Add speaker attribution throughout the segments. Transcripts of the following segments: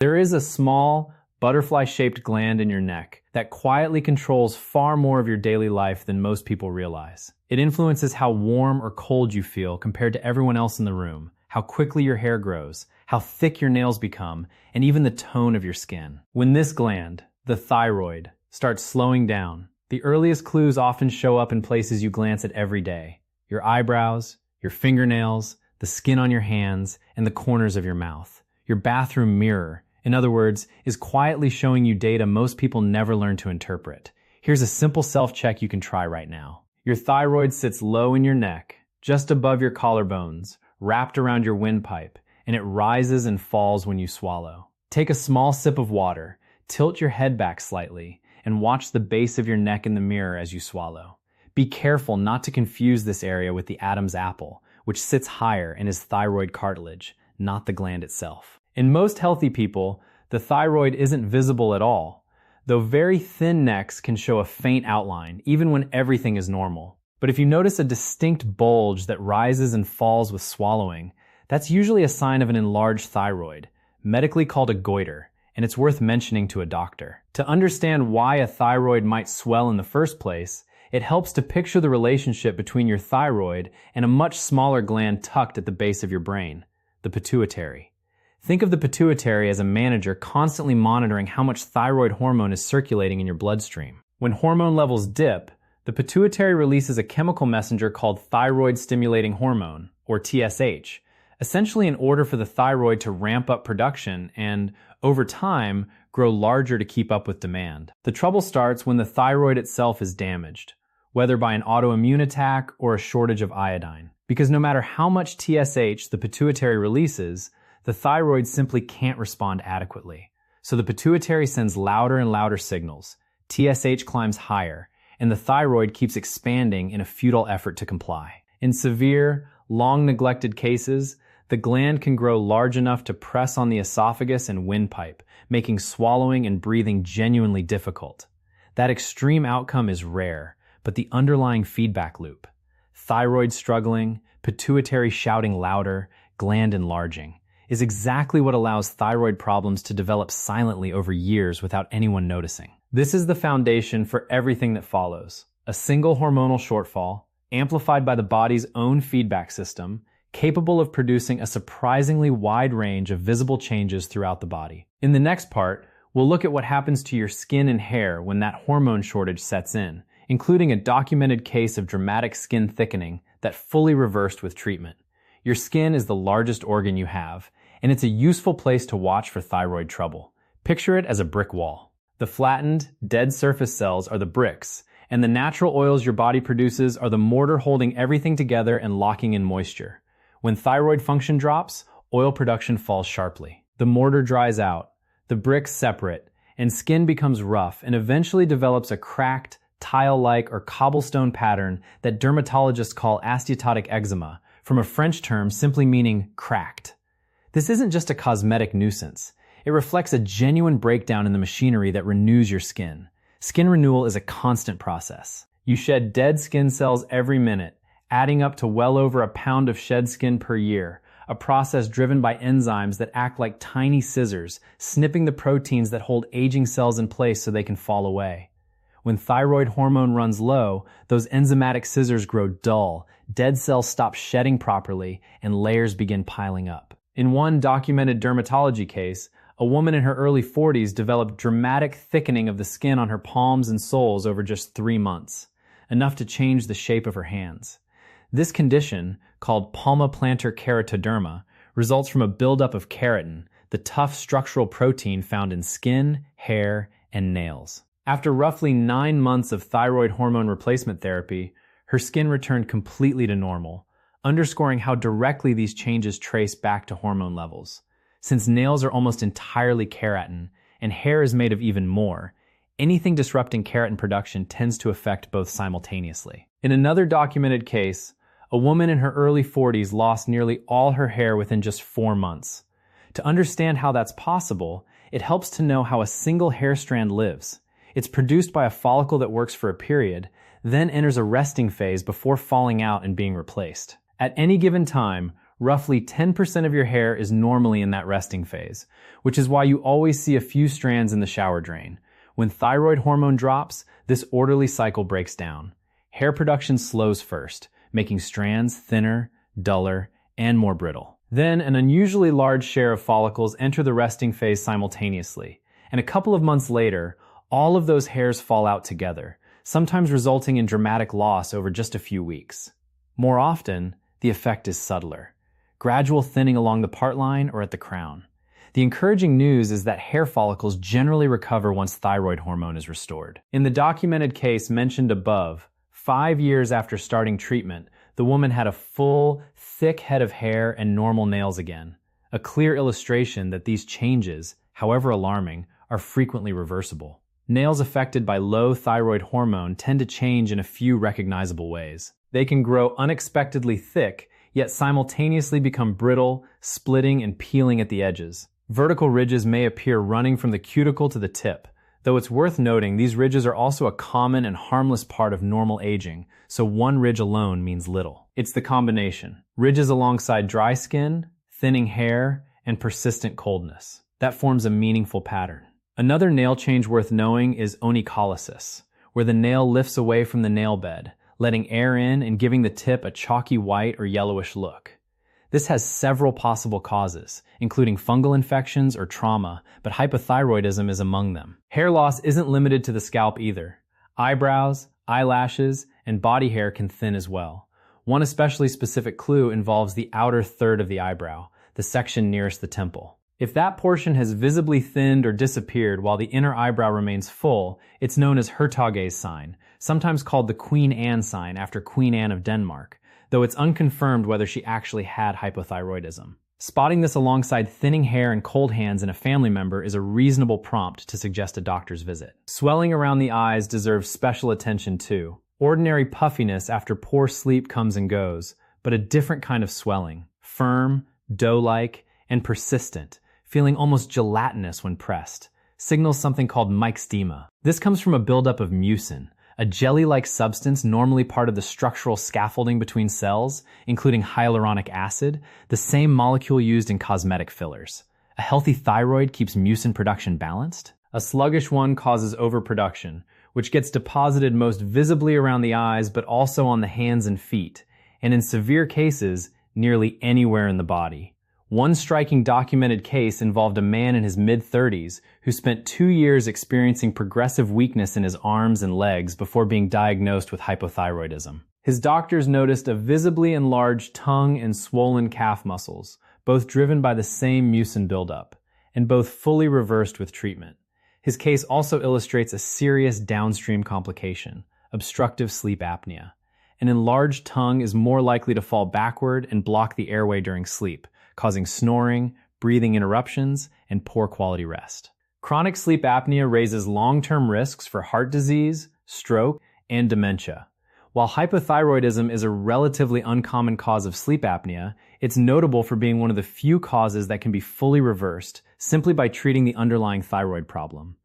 Speaker 1: There is a small, butterfly-shaped gland in your neck that quietly controls far more of your daily life than most people realize. It influences how warm or cold you feel compared to everyone else in the room, how quickly your hair grows, how thick your nails become, and even the tone of your skin. When this gland, the thyroid, starts slowing down, the earliest clues often show up in places you glance at every day: your eyebrows, your fingernails, the skin on your hands, and the corners of your mouth. Your bathroom mirror, in other words, is quietly showing you data most people never learn to interpret. Here's a simple self-check you can try right now. Your thyroid sits low in your neck, just above your collarbones, wrapped around your windpipe, and it rises and falls when you swallow. Take a small sip of water, tilt your head back slightly, and watch the base of your neck in the mirror as you swallow. Be careful not to confuse this area with the Adam's apple, which sits higher and is thyroid cartilage, not the gland itself. In most healthy people, the thyroid isn't visible at all, though very thin necks can show a faint outline, even when everything is normal. But if you notice a distinct bulge that rises and falls with swallowing, that's usually a sign of an enlarged thyroid, medically called a goiter, and it's worth mentioning to a doctor. To understand why a thyroid might swell in the first place, it helps to picture the relationship between your thyroid and a much smaller gland tucked at the base of your brain, the pituitary. Think of the pituitary as a manager constantly monitoring how much thyroid hormone is circulating in your bloodstream. When hormone levels dip, the pituitary releases a chemical messenger called thyroid-stimulating hormone, or TSH, essentially in order for the thyroid to ramp up production and, over time, grow larger to keep up with demand. The trouble starts when the thyroid itself is damaged, whether by an autoimmune attack or a shortage of iodine. Because no matter how much TSH the pituitary releases, the thyroid simply can't respond adequately. So the pituitary sends louder and louder signals. TSH climbs higher, and the thyroid keeps expanding in a futile effort to comply. In severe, long-neglected cases, the gland can grow large enough to press on the esophagus and windpipe, making swallowing and breathing genuinely difficult. That extreme outcome is rare, but the underlying feedback loop, thyroid struggling, pituitary shouting louder, gland enlarging, is exactly what allows thyroid problems to develop silently over years without anyone noticing. This is the foundation for everything that follows: a single hormonal shortfall, amplified by the body's own feedback system, capable of producing a surprisingly wide range of visible changes throughout the body. In the next part, we'll look at what happens to your skin and hair when that hormone shortage sets in, including a documented case of dramatic skin thickening that fully reversed with treatment. Your skin is the largest organ you have, and it's a useful place to watch for thyroid trouble. Picture it as a brick wall. The flattened, dead surface cells are the bricks, and the natural oils your body produces are the mortar holding everything together and locking in moisture. When thyroid function drops, oil production falls sharply. The mortar dries out, the bricks separate, and skin becomes rough and eventually develops a cracked, tile-like or cobblestone pattern that dermatologists call asteatotic eczema, from a French term simply meaning cracked. This isn't just a cosmetic nuisance. It reflects a genuine breakdown in the machinery that renews your skin. Skin renewal is a constant process. You shed dead skin cells every minute, adding up to well over a pound of shed skin per year, a process driven by enzymes that act like tiny scissors, snipping the proteins that hold aging cells in place so they can fall away. When thyroid hormone runs low, those enzymatic scissors grow dull, dead cells stop shedding properly, and layers begin piling up. In one documented dermatology case, a woman in her early 40s developed dramatic thickening of the skin on her palms and soles over just 3 months, enough to change the shape of her hands. This condition, called palmoplantar keratoderma, results from a buildup of keratin, the tough structural protein found in skin, hair, and nails. After roughly 9 months of thyroid hormone replacement therapy, her skin returned completely to normal, underscoring how directly these changes trace back to hormone levels. Since nails are almost entirely keratin, and hair is made of even more, anything disrupting keratin production tends to affect both simultaneously. In another documented case, a woman in her early 40s lost nearly all her hair within just 4 months. To understand how that's possible, it helps to know how a single hair strand lives. It's produced by a follicle that works for a period, then enters a resting phase before falling out and being replaced. At any given time, roughly 10% of your hair is normally in that resting phase, which is why you always see a few strands in the shower drain. When thyroid hormone drops, this orderly cycle breaks down. Hair production slows first, making strands thinner, duller, and more brittle. Then, an unusually large share of follicles enter the resting phase simultaneously, and a couple of months later, all of those hairs fall out together, sometimes resulting in dramatic loss over just a few weeks. More often, the effect is subtler, gradual thinning along the part line or at the crown. The encouraging news is that hair follicles generally recover once thyroid hormone is restored. In the documented case mentioned above, 5 years after starting treatment, the woman had a full, thick head of hair and normal nails again, a clear illustration that these changes, however alarming, are frequently reversible. Nails affected by low thyroid hormone tend to change in a few recognizable ways. They can grow unexpectedly thick, yet simultaneously become brittle, splitting and peeling at the edges. Vertical ridges may appear running from the cuticle to the tip, though it's worth noting these ridges are also a common and harmless part of normal aging, so one ridge alone means little. It's the combination. Ridges alongside dry skin, thinning hair, and persistent coldness. That forms a meaningful pattern. Another nail change worth knowing is onycholysis, where the nail lifts away from the nail bed, letting air in and giving the tip a chalky white or yellowish look. This has several possible causes, including fungal infections or trauma, but hypothyroidism is among them. Hair loss isn't limited to the scalp either. Eyebrows, eyelashes, and body hair can thin as well. One especially specific clue involves the outer third of the eyebrow, the section nearest the temple. If that portion has visibly thinned or disappeared while the inner eyebrow remains full, it's known as Hertoge's sign, sometimes called the Queen Anne sign after Queen Anne of Denmark, though it's unconfirmed whether she actually had hypothyroidism. Spotting this alongside thinning hair and cold hands in a family member is a reasonable prompt to suggest a doctor's visit. Swelling around the eyes deserves special attention too. Ordinary puffiness after poor sleep comes and goes, but a different kind of swelling, firm, dough-like, and persistent, feeling almost gelatinous when pressed, signals something called myxedema. This comes from a buildup of mucin, a jelly-like substance normally part of the structural scaffolding between cells, including hyaluronic acid, the same molecule used in cosmetic fillers. A healthy thyroid keeps mucin production balanced. A sluggish one causes overproduction, which gets deposited most visibly around the eyes but also on the hands and feet, and in severe cases, nearly anywhere in the body. One striking documented case involved a man in his mid-30s who spent 2 years experiencing progressive weakness in his arms and legs before being diagnosed with hypothyroidism. His doctors noticed a visibly enlarged tongue and swollen calf muscles, both driven by the same mucin buildup, and both fully reversed with treatment. His case also illustrates a serious downstream complication, obstructive sleep apnea. An enlarged tongue is more likely to fall backward and block the airway during sleep, causing snoring, breathing interruptions, and poor quality rest. Chronic sleep apnea raises long-term risks for heart disease, stroke, and dementia. While hypothyroidism is a relatively uncommon cause of sleep apnea, it's notable for being one of the few causes that can be fully reversed simply by treating the underlying thyroid problem.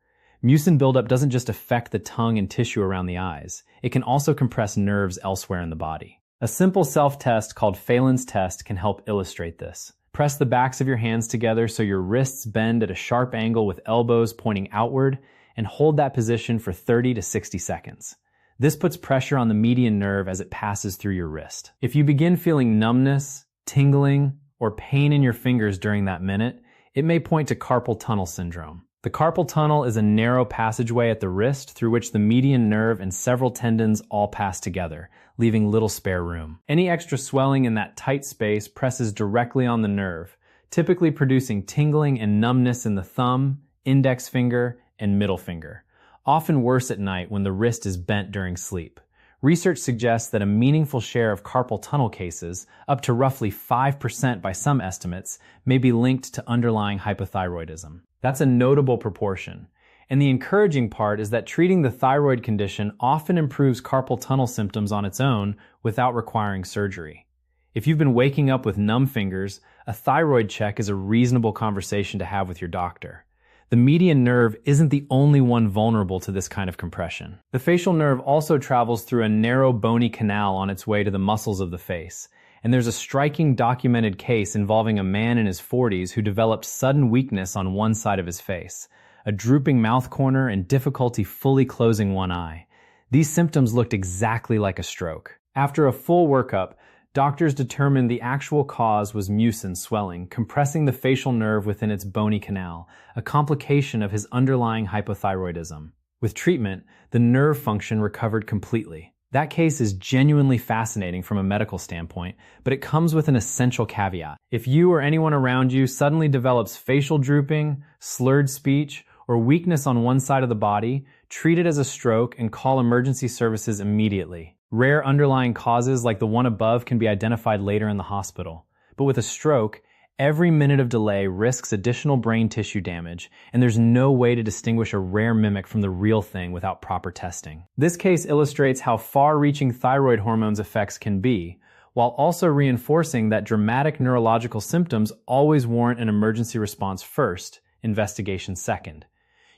Speaker 1: Mucin buildup doesn't just affect the tongue and tissue around the eyes, it can also compress nerves elsewhere in the body. A simple self-test called Phelan's test can help illustrate this. Press the backs of your hands together so your wrists bend at a sharp angle with elbows pointing outward, and hold that position for 30 to 60 seconds. This puts pressure on the median nerve as it passes through your wrist. If you begin feeling numbness, tingling, or pain in your fingers during that minute, it may point to carpal tunnel syndrome. The carpal tunnel is a narrow passageway at the wrist through which the median nerve and several tendons all pass together, leaving little spare room. Any extra swelling in that tight space presses directly on the nerve, typically producing tingling and numbness in the thumb, index finger, and middle finger, often worse at night when the wrist is bent during sleep. Research suggests that a meaningful share of carpal tunnel cases, up to roughly 5% by some estimates, may be linked to underlying hypothyroidism. That's a notable proportion. And the encouraging part is that treating the thyroid condition often improves carpal tunnel symptoms on its own without requiring surgery. If you've been waking up with numb fingers, a thyroid check is a reasonable conversation to have with your doctor. The median nerve isn't the only one vulnerable to this kind of compression. The facial nerve also travels through a narrow bony canal on its way to the muscles of the face, And there's a striking documented case involving a man in his 40s who developed sudden weakness on one side of his face, a drooping mouth corner, and difficulty fully closing one eye. These symptoms looked exactly like a stroke. After a full workup, doctors determined the actual cause was mucin swelling, compressing the facial nerve within its bony canal, a complication of his underlying hypothyroidism. With treatment, the nerve function recovered completely. That case is genuinely fascinating from a medical standpoint, but it comes with an essential caveat. If you or anyone around you suddenly develops facial drooping, slurred speech, or weakness on one side of the body, treat it as a stroke and call emergency services immediately. Rare underlying causes like the one above can be identified later in the hospital. But with a stroke, every minute of delay risks additional brain tissue damage, and there's no way to distinguish a rare mimic from the real thing without proper testing. This case illustrates how far-reaching thyroid hormones' effects can be, while also reinforcing that dramatic neurological symptoms always warrant an emergency response first, investigation second.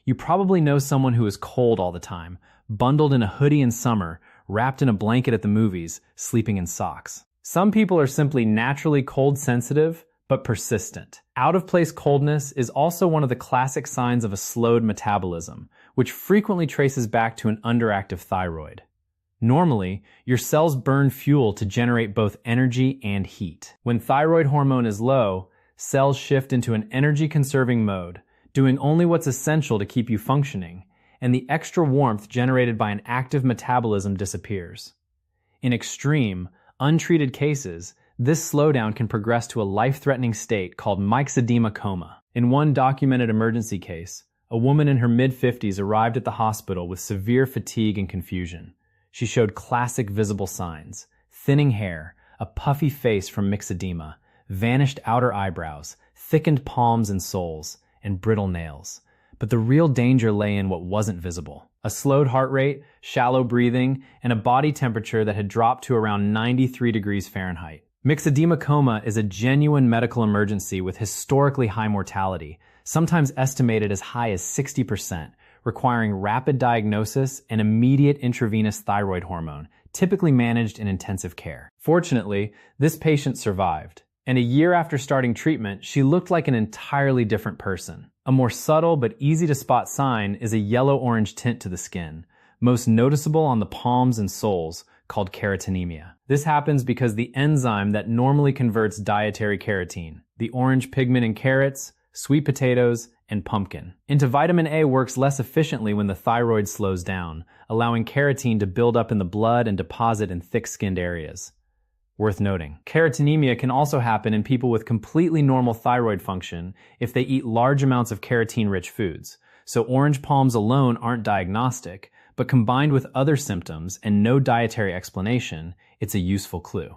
Speaker 1: You probably know someone who is cold all the time, bundled in a hoodie in summer, wrapped in a blanket at the movies, sleeping in socks. Some people are simply naturally cold sensitive, but persistent. Out-of-place coldness is also one of the classic signs of a slowed metabolism, which frequently traces back to an underactive thyroid. Normally, your cells burn fuel to generate both energy and heat. When thyroid hormone is low, cells shift into an energy-conserving mode, doing only what's essential to keep you functioning, and the extra warmth generated by an active metabolism disappears. In extreme, untreated cases, this slowdown can progress to a life-threatening state called myxedema coma. In one documented emergency case, a woman in her mid-50s arrived at the hospital with severe fatigue and confusion. She showed classic visible signs: thinning hair, a puffy face from myxedema, vanished outer eyebrows, thickened palms and soles, and brittle nails. But the real danger lay in what wasn't visible: a slowed heart rate, shallow breathing, and a body temperature that had dropped to around 93 degrees Fahrenheit. Myxedema coma is a genuine medical emergency with historically high mortality, sometimes estimated as high as 60%, requiring rapid diagnosis and immediate intravenous thyroid hormone, typically managed in intensive care. Fortunately, this patient survived, and a year after starting treatment, she looked like an entirely different person. A more subtle but easy-to-spot sign is a yellow-orange tint to the skin, most noticeable on the palms and soles, called carotenemia. This happens because the enzyme that normally converts dietary carotene, the orange pigment in carrots, sweet potatoes, and pumpkin, into vitamin A works less efficiently when the thyroid slows down, allowing carotene to build up in the blood and deposit in thick-skinned areas. Worth noting, carotenemia can also happen in people with completely normal thyroid function if they eat large amounts of carotene-rich foods. So orange palms alone aren't diagnostic, but combined with other symptoms and no dietary explanation, it's a useful clue.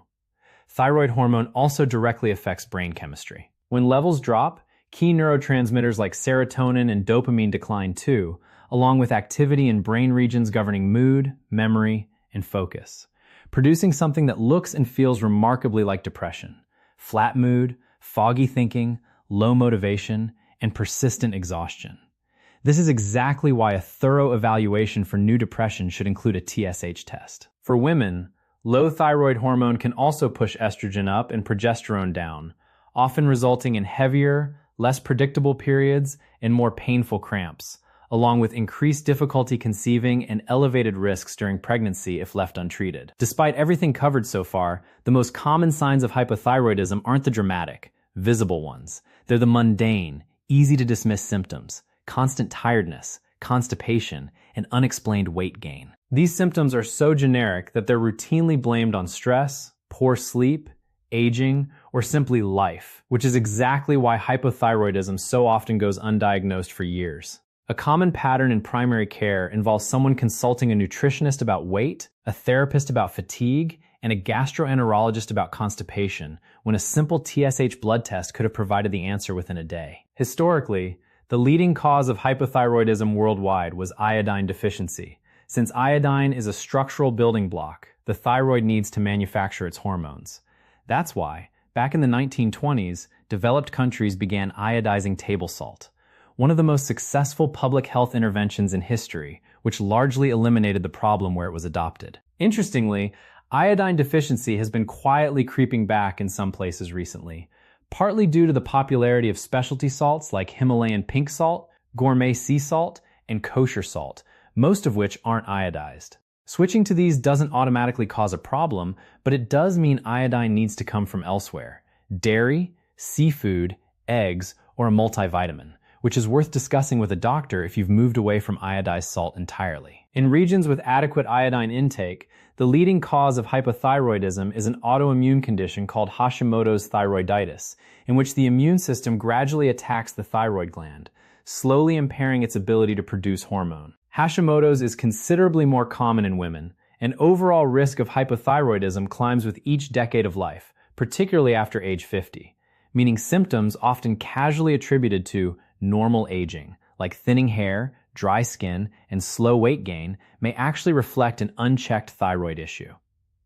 Speaker 1: Thyroid hormone also directly affects brain chemistry. When levels drop, key neurotransmitters like serotonin and dopamine decline too, along with activity in brain regions governing mood, memory, and focus, producing something that looks and feels remarkably like depression: flat mood, foggy thinking, low motivation, and persistent exhaustion. This is exactly why a thorough evaluation for new depression should include a TSH test. For women, low thyroid hormone can also push estrogen up and progesterone down, often resulting in heavier, less predictable periods and more painful cramps, along with increased difficulty conceiving and elevated risks during pregnancy if left untreated. Despite everything covered so far, the most common signs of hypothyroidism aren't the dramatic, visible ones. They're the mundane, easy-to-dismiss symptoms: constant tiredness, constipation, and unexplained weight gain. These symptoms are so generic that they're routinely blamed on stress, poor sleep, aging, or simply life, which is exactly why hypothyroidism so often goes undiagnosed for years. A common pattern in primary care involves someone consulting a nutritionist about weight, a therapist about fatigue, and a gastroenterologist about constipation, when a simple TSH blood test could have provided the answer within a day. Historically, the leading cause of hypothyroidism worldwide was iodine deficiency. Since iodine is a structural building block, the thyroid needs to manufacture its hormones. That's why, back in the 1920s, developed countries began iodizing table salt, one of the most successful public health interventions in history, which largely eliminated the problem where it was adopted. Interestingly, Iodine deficiency has been quietly creeping back in some places recently, partly due to the popularity of specialty salts like Himalayan pink salt, gourmet sea salt, and kosher salt, most of which aren't iodized. Switching to these doesn't automatically cause a problem, but it does mean iodine needs to come from elsewhere: dairy, seafood, eggs, or a multivitamin, which is worth discussing with a doctor if you've moved away from iodized salt entirely. In regions with adequate iodine intake, the leading cause of hypothyroidism is an autoimmune condition called Hashimoto's thyroiditis, in which the immune system gradually attacks the thyroid gland, slowly impairing its ability to produce hormone. Hashimoto's is considerably more common in women, and overall risk of hypothyroidism climbs with each decade of life, particularly after age 50, meaning symptoms often casually attributed to normal aging, like thinning hair, dry skin, and slow weight gain, may actually reflect an unchecked thyroid issue.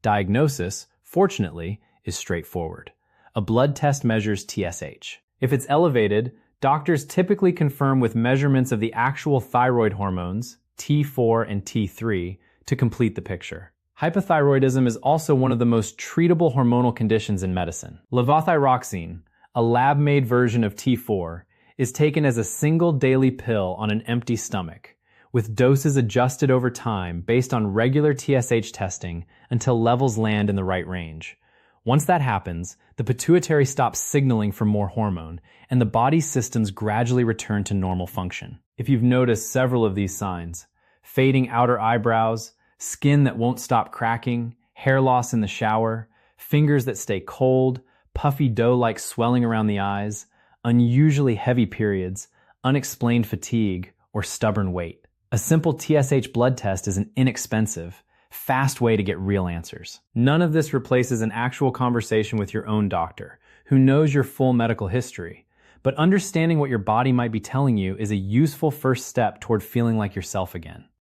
Speaker 1: Diagnosis, fortunately, is straightforward. A blood test measures TSH. If it's elevated, doctors typically confirm with measurements of the actual thyroid hormones, T4 and T3, to complete the picture. Hypothyroidism is also one of the most treatable hormonal conditions in medicine. Levothyroxine, a lab-made version of T4, is taken as a single daily pill on an empty stomach, with doses adjusted over time based on regular TSH testing until levels land in the right range. Once that happens, the pituitary stops signaling for more hormone, and the body's systems gradually return to normal function. If you've noticed several of these signs, fading outer eyebrows, skin that won't stop cracking, hair loss in the shower, fingers that stay cold, puffy dough-like swelling around the eyes, unusually heavy periods, unexplained fatigue, or stubborn weight, a simple TSH blood test is an inexpensive, fast way to get real answers. None of this replaces an actual conversation with your own doctor, who knows your full medical history, but understanding what your body might be telling you is a useful first step toward feeling like yourself again.